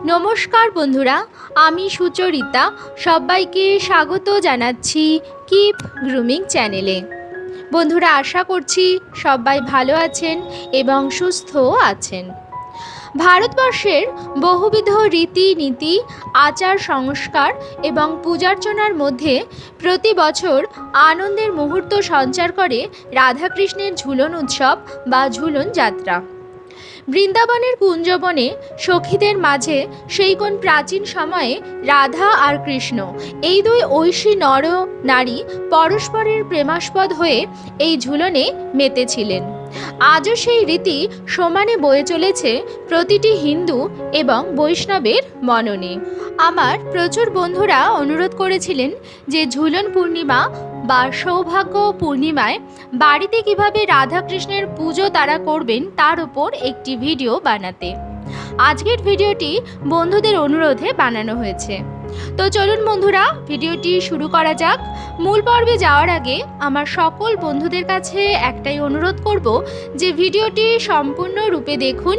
নমস্কার বন্ধুরা, আমি সুচরিতা। সবাইকে স্বাগত জানাচ্ছি কিপ গ্রুমিং চ্যানেলে। বন্ধুরা, আশা করছি সবাই ভালো আছেন এবং সুস্থও আছেন। ভারতবর্ষের বহুবিধ রীতিনীতি, আচার সংস্কার এবং পূজার্চনার মধ্যে প্রতি বছর আনন্দের মুহূর্ত সঞ্চার করে রাধাকৃষ্ণের ঝুলন উৎসব বা ঝুলন যাত্রা। বৃন্দাবনের কুঞ্জবনে সখীদের মাঝে সেই কোন প্রাচীন সময়ে রাধা আর কৃষ্ণ এই দুই ঐশী নর নারী পরস্পরের প্রেমাস্পদ হয়ে এই ঝুলনে মেতেছিলেন। আজও সেই রীতি সমানে বয়ে চলেছে প্রতিটি হিন্দু এবং বৈষ্ণবের মননে। আমার প্রচুর বন্ধুরা অনুরোধ করেছিলেন যে ঝুলন পূর্ণিমা বা সৌভাগ্য পূর্ণিমায় বাড়িতে কিভাবে রাধাকৃষ্ণের পুজো তারা করবেন তার উপর একটি ভিডিও বানাতে। আজকের ভিডিওটি বন্ধুদের অনুরোধে বানানো হয়েছে। তো চলুন বন্ধুরা, ভিডিওটি শুরু করা যাক। মূল পর্বে যাওয়ার আগে আমার সকল বন্ধুদের কাছে একটাই অনুরোধ করব যে ভিডিওটি সম্পূর্ণরূপে দেখুন।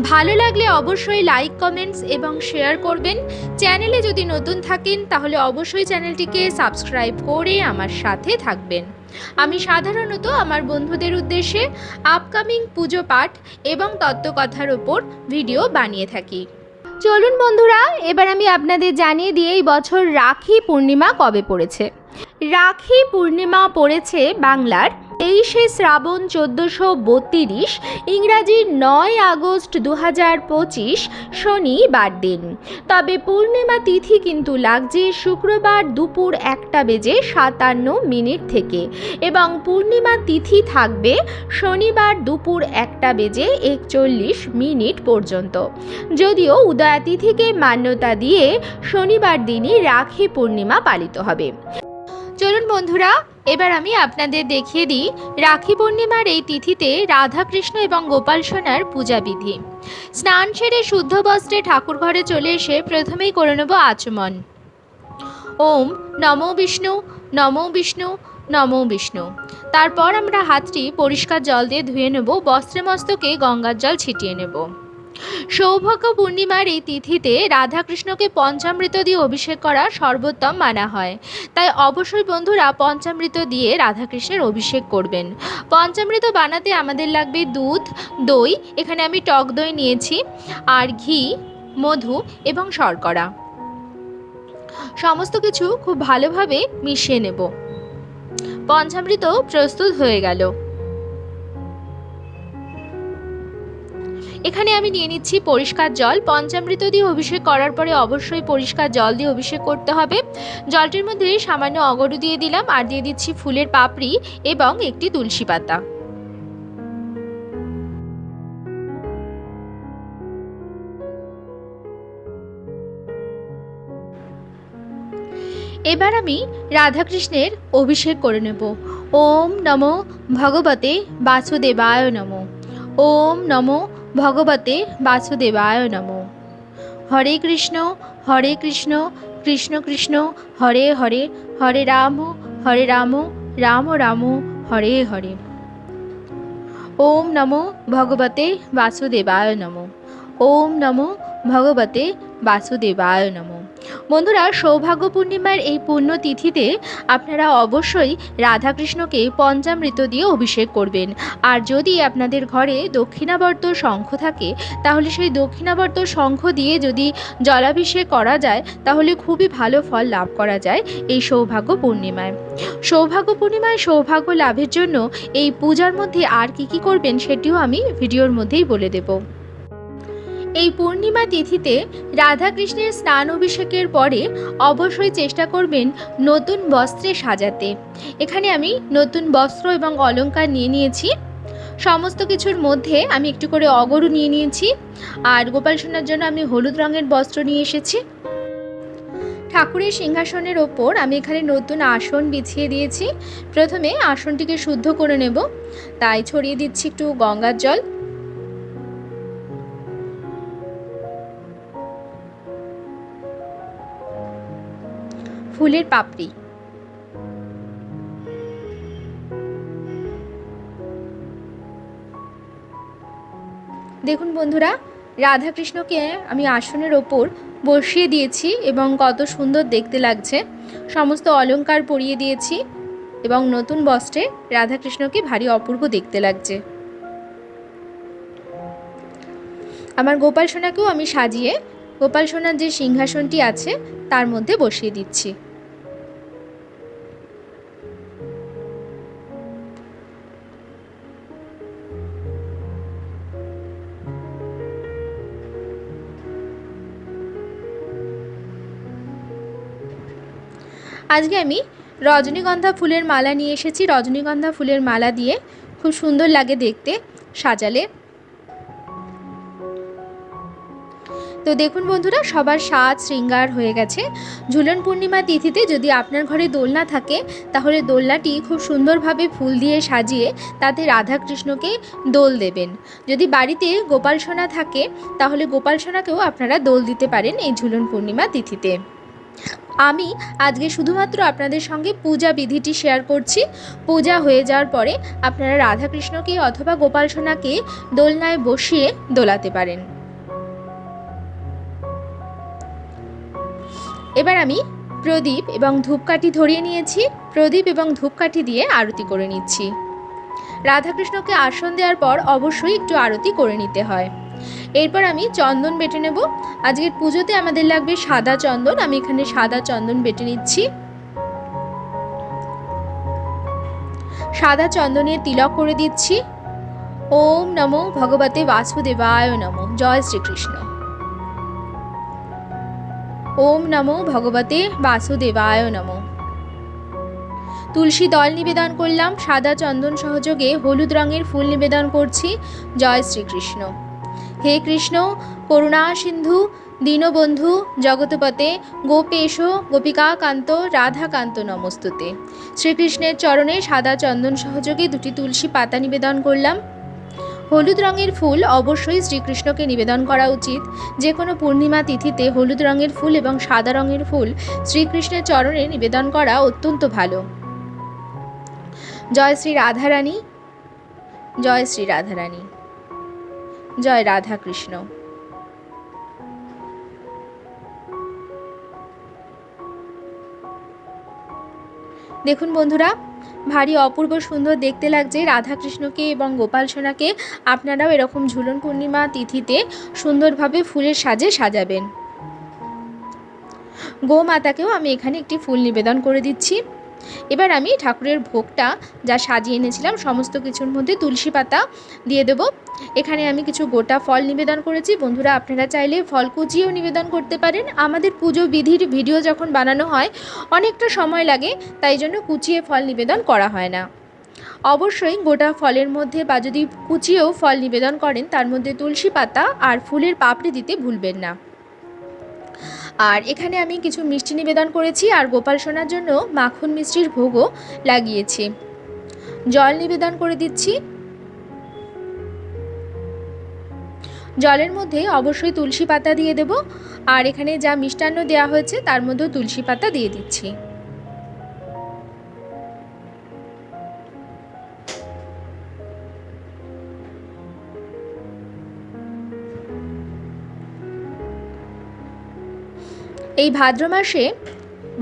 ভালো লাগলে অবশ্যই লাইক, কমেন্টস এবং শেয়ার করবেন। চ্যানেলে যদি নতুন থাকেন তাহলে অবশ্যই চ্যানেলটিকে সাবস্ক্রাইব করে আমার সাথে থাকবেন। আমি সাধারণত আমার বন্ধুদের উদ্দেশ্যে আপকামিং পুজো পাঠ এবং তত্ত্বকথার উপর ভিডিও বানিয়ে থাকি। চলুন বন্ধুরা, এবার আমি আপনাদের জানিয়ে দিই এই বছর রাখি পূর্ণিমা কবে পড়েছে। রাখি পূর্ণিমা পড়েছে বাংলার 23শে শ্রাবণ 1432, ইংরাজি 9 আগস্ট 2025 শনিবার দিন। তবে পূর্ণিমা তিথি কিন্তু লাগছে শুক্রবার দুপুর 1:57 থেকে এবং পূর্ণিমা তিথি থাকবে শনিবার দুপুর 1:41 পর্যন্ত। যদিও উদয়া তিথিকে মান্যতা দিয়ে শনিবার দিনই রাখি পূর্ণিমা পালিত হবে। চলুন বন্ধুরা, এবার আমি আপনাদের দেখিয়ে দিই রাখি পূর্ণিমার এই তিথিতে রাধাকৃষ্ণ এবং গোপাল সোনার পূজাবিধি। স্নান সেরে শুদ্ধ বস্ত্রে ঠাকুর ঘরে চলে এসে প্রথমেই করে নেব আচমন। ওম নমো বিষ্ণু, নমো বিষ্ণু, নমো বিষ্ণু। তারপর আমরা হাতটি পরিষ্কার জল দিয়ে ধুয়ে নেব, বস্ত্রে মস্তকে গঙ্গার জল ছিটিয়ে নেব। সৌভাগ্য পূর্ণিমার এই তিথিতে রাধাকৃষ্ণকে পঞ্চামৃত দিয়ে অভিষেক করা সর্বোত্তম মানা হয়। তাই অবশ্যই বন্ধুরা পঞ্চামৃত দিয়ে রাধাকৃষ্ণের অভিষেক করবেন। পঞ্চামৃত বানাতে আমাদের লাগবে দুধ, দই, এখানে আমি টক দই নিয়েছি, আর ঘি, মধু এবং শর্করা। সমস্ত কিছু খুব ভালোভাবে মিশিয়ে নেব। পঞ্চামৃত প্রস্তুত হয়ে গেল। এখানে আমি নিয়ে নিচ্ছি পরিষ্কার জল। পঞ্চামৃত দিয়ে অভিষেক করার পরে অবশ্যই পরিষ্কার জল দিয়ে অভিষেক করতে হবে। জলটির মধ্যে সামান্য অগরু দিয়ে দিলাম, আর দিয়ে দিচ্ছি ফুলের পাপড়ি এবং একটি তুলসী পাতা। এবার আমি রাধাকৃষ্ণের অভিষেক করে নেব। ওম নমো ভগবতে বাসুদেবায় নমো। ওম নমো ভগবতে বাসুদেবায় নমো। হরে কৃষ্ণ, কৃষ্ণ কৃষ্ণ হরে হরে, হরে রাম, রাম রাম হরে হরে। ওম নমো ভগবতে বাসুদেবায় নমো। ওম নমো ভগবতে বাসুদেবায় নমো। বন্ধুরা, সৌভাগ্য পূর্ণিমার এই পুণ্য তিথিতে আপনারা অবশ্যই রাধাকৃষ্ণকে পঞ্চামৃত দিয়ে অভিষেক করবেন। আর যদি আপনাদের ঘরে দক্ষিণাবর্ত শঙ্খ থাকে তাহলে সেই দক্ষিণাবর্ত শঙ্খ দিয়ে যদি জলাভিষেক করা যায় তাহলে খুবই ভালো ফল লাভ করা যায় এই সৌভাগ্য পূর্ণিমায়। সৌভাগ্য পূর্ণিমায় সৌভাগ্য লাভের জন্য এই পূজার মধ্যে আর কি করবেন সেটিও আমি ভিডিওর মধ্যেই বলে দেব। এই পূর্ণিমা তিথিতে রাধাকৃষ্ণের স্নান অভিষেকের পরে অবশ্যই চেষ্টা করবেন নতুন বস্ত্রে সাজাতে। এখানে আমি নতুন বস্ত্র এবং অলংকার নিয়ে নিয়েছি। সমস্ত কিছুর মধ্যে আমি একটু করে অগরু নিয়ে নিয়েছি, আর গোপাল সোনার জন্য আমি হলুদ রঙের বস্ত্র নিয়ে এসেছি। ঠাকুরের সিংহাসনের ওপর আমি এখানে নতুন আসন বিছিয়ে দিয়েছি। প্রথমে আসনটিকে শুদ্ধ করে নেব, তাই ছড়িয়ে দিচ্ছি একটু গঙ্গার জল। ফুলের পাপড়ি, দেখুন বন্ধুরা রাধাকৃষ্ণকে আমি আসনের ওপর বসিয়ে দিয়েছি এবং কত সুন্দর দেখতে লাগছে। সমস্ত অলংকার পরিয়ে দিয়েছি এবং নতুন বস্ত্রে রাধাকৃষ্ণকে ভারী অপূর্ব দেখতে লাগছে। আমার গোপাল সোনাকেও আমি সাজিয়ে গোপাল সোনার যে সিংহাসনটি আছে তার মধ্যে বসিয়ে দিচ্ছি। আজকে আমি রজনীগন্ধা ফুলের মালা নিয়ে এসেছি। রজনীগন্ধা ফুলের মালা দিয়ে খুব সুন্দর লাগে দেখতে সাজালে। তো দেখুন বন্ধুরা, সবার সাজ শৃঙ্গার হয়ে গেছে। ঝুলন পূর্ণিমা তিথিতে যদি আপনার ঘরে দোলনা থাকে তাহলে দোলনাটি খুব সুন্দরভাবে ফুল দিয়ে সাজিয়ে তাতে রাধাকৃষ্ণকে দোল দেবেন। যদি বাড়িতে গোপাল সোনা থাকে তাহলে গোপাল সোনাকেও আপনারা দোল দিতে পারেন এই ঝুলন পূর্ণিমা তিথিতে। আমি আজকে শুধুমাত্র আপনাদের সঙ্গে পূজা বিধিটি শেয়ার করছি। পূজা হয়ে যাওয়ার পরে আপনারা রাধাকৃষ্ণকে অথবা গোপাল সোনাকে দোলনায় বসিয়ে দোলাতে পারেন। এবার আমি প্রদীপ এবং ধূপকাঠি ধরিয়ে নিয়েছি। প্রদীপ এবং ধূপকাঠি দিয়ে আরতি করে নিচ্ছি। রাধাকৃষ্ণকে আসন দেওয়ার পর অবশ্যই একটু আরতি করে নিতে হয়। এরপর আমি চন্দন বেটে নেব। আজকের পুজোতে আমাদের লাগবে সাদা চন্দন। আমি এখানে সাদা চন্দন বেটে নিচ্ছি। সাদা চন্দনের তিলক করে দিচ্ছি। ওম নমো ভগবতে বাসুদেবায় নমঃ। জয় শ্রীকৃষ্ণ। ওম নমো ভগবতে বাসুদেবায় নমঃ। তুলসী দল নিবেদন করলাম। সাদা চন্দন সহযোগে হলুদ রঙের ফুল নিবেদন করছি। জয় শ্রীকৃষ্ণ। হে কৃষ্ণ করুণা সিন্ধু দীনবন্ধু জগৎপতে গোপেশ গোপিকাকান্ত রাধাকান্ত নমস্তুতে। শ্রীকৃষ্ণের চরণে সাদা চন্দন সহযোগে দুটি তুলসী পাতা নিবেদন করলাম। হলুদ রঙের ফুল অবশ্যই শ্রীকৃষ্ণকে নিবেদন করা উচিত। যে কোনো পূর্ণিমা তিথিতে হলুদ রঙের ফুল এবং সাদা রঙের ফুল শ্রীকৃষ্ণের চরণে নিবেদন করা অত্যন্ত ভালো। জয় শ্রী রাধারানী, জয় শ্রী রাধারানী, জয় রাধা কৃষ্ণ। দেখুন বন্ধুরা, ভারী অপূর্ব সুন্দর দেখতে লাগছে রাধাকৃষ্ণকে এবং গোপাল সোনাকে। আপনারাও এরকম ঝুলন পূর্ণিমা তিথিতে সুন্দরভাবে ফুলের সাজে সাজাবেন। গোমাতাকেও আমি এখানে একটি ফুল নিবেদন করে দিচ্ছি। এবার আমি ঠাকুরের ভোগটা যা সাজিয়ে এনেছিলাম সমস্ত কিছুর মধ্যে তুলসী পাতা দিয়ে দেব। এখানে আমি কিছু গোটা ফল নিবেদন করেছি। বন্ধুরা, আপনারা চাইলে ফল কুচিয়েও নিবেদন করতে পারেন। আমাদের পুজো বিধির ভিডিও যখন বানানো হয় অনেকটা সময় লাগে, তাই জন্য কুচিয়ে ফল নিবেদন করা হয় না। অবশ্যই গোটা ফলের মধ্যে বা যদি কুচিয়েও ফল নিবেদন করেন তার মধ্যে তুলসী পাতা আর ফুলের পাপড়ি দিতে ভুলবেন না। আর এখানে আমি কিছু মিষ্টি নিবেদন করেছি আর গোপাল সোনার জন্য মাখন মিষ্টির ভোগও লাগিয়েছি। জল নিবেদন করে দিচ্ছি। জলের মধ্যে অবশ্যই তুলসী পাতা দিয়ে দেব। আর এখানে যা মিষ্টান্ন দেওয়া হয়েছে তার মধ্যেও তুলসী পাতা দিয়ে দিচ্ছি। এই ভাদ্র মাসে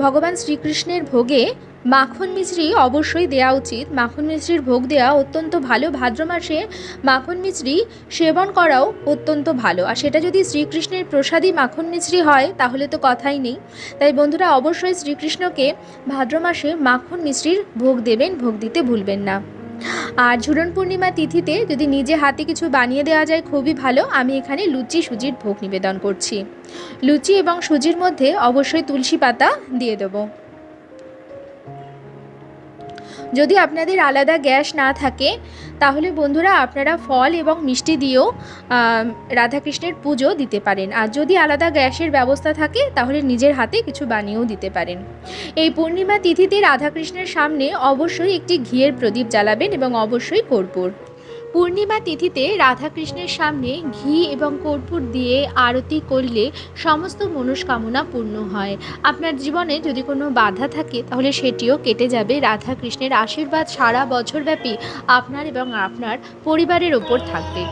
ভগবান শ্রীকৃষ্ণের ভোগে মাখন মিছরি অবশ্যই দেওয়া উচিত। মাখন মিছরির ভোগ দেওয়া অত্যন্ত ভালো। ভাদ্র মাসে মাখন মিছরি সেবন করাও অত্যন্ত ভালো। আর সেটা যদি শ্রীকৃষ্ণের প্রসাদী মাখন মিছরি হয় তাহলে তো কথাই নেই। তাই বন্ধুরা, অবশ্যই শ্রীকৃষ্ণকে ভাদ্র মাসে মাখন মিছরির ভোগ দেবেন, ভোগ দিতে ভুলবেন না। আর ঝুলন পূর্ণিমা তিথিতে যদি নিজে হাতে কিছু বানিয়ে দেওয়া যায় খুবই ভালো। আমি এখানে লুচি সুজির ভোগ নিবেদন করছি। লুচি এবং সুজির মধ্যে অবশ্যই তুলসী পাতা দিয়ে দেব। যদি আপনাদের আলাদা গ্যাস না থাকে তাহলে বন্ধুরা আপনারা ফল এবং মিষ্টি দিয়েও রাধাকৃষ্ণের পুজো দিতে পারেন। আর যদি আলাদা গ্যাসের ব্যবস্থা থাকে তাহলে নিজের হাতে কিছু বানিয়েও দিতে পারেন। এই পূর্ণিমা তিথিতে রাধাকৃষ্ণের সামনে অবশ্যই একটি ঘিয়ের প্রদীপ জ্বালাবেন এবং অবশ্যই কর্পূর। পূর্ণিমা তিথিতে রাধাকৃষ্ণের সামনে ঘি এবং কর্পূর দিয়ে আরতি করলে সমস্ত মনস্কামনা পূর্ণ হয়। আপনার জীবনে যদি কোনো বাধা থাকে তাহলে সেটিও কেটে যাবে। রাধাকৃষ্ণের আশীর্বাদ সারা বছরব্যাপী আপনার এবং আপনার পরিবারের ওপর থাকবে।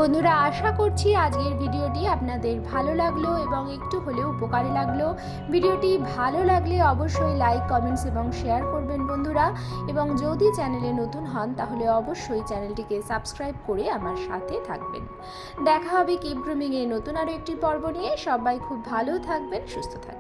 বন্ধুরা, আশা করছি আজকের ভিডিওটি আপনাদের ভালো লাগলো এবং একটু হলেও উপকারে লাগলো। ভিডিওটি ভালো লাগলে অবশ্যই লাইক, কমেন্টস এবং শেয়ার করবেন বন্ধুরা। এবং যদি চ্যানেলে নতুন হন তাহলে অবশ্যই চ্যানেলটিকে সাবস্ক্রাইব করে আমার সাথে থাকবেন। দেখা হবে কিপ গ্রুমিংয়ের নতুন আরও একটি পর্ব নিয়ে। সবাই খুব ভালো থাকবেন, সুস্থ থাকবেন।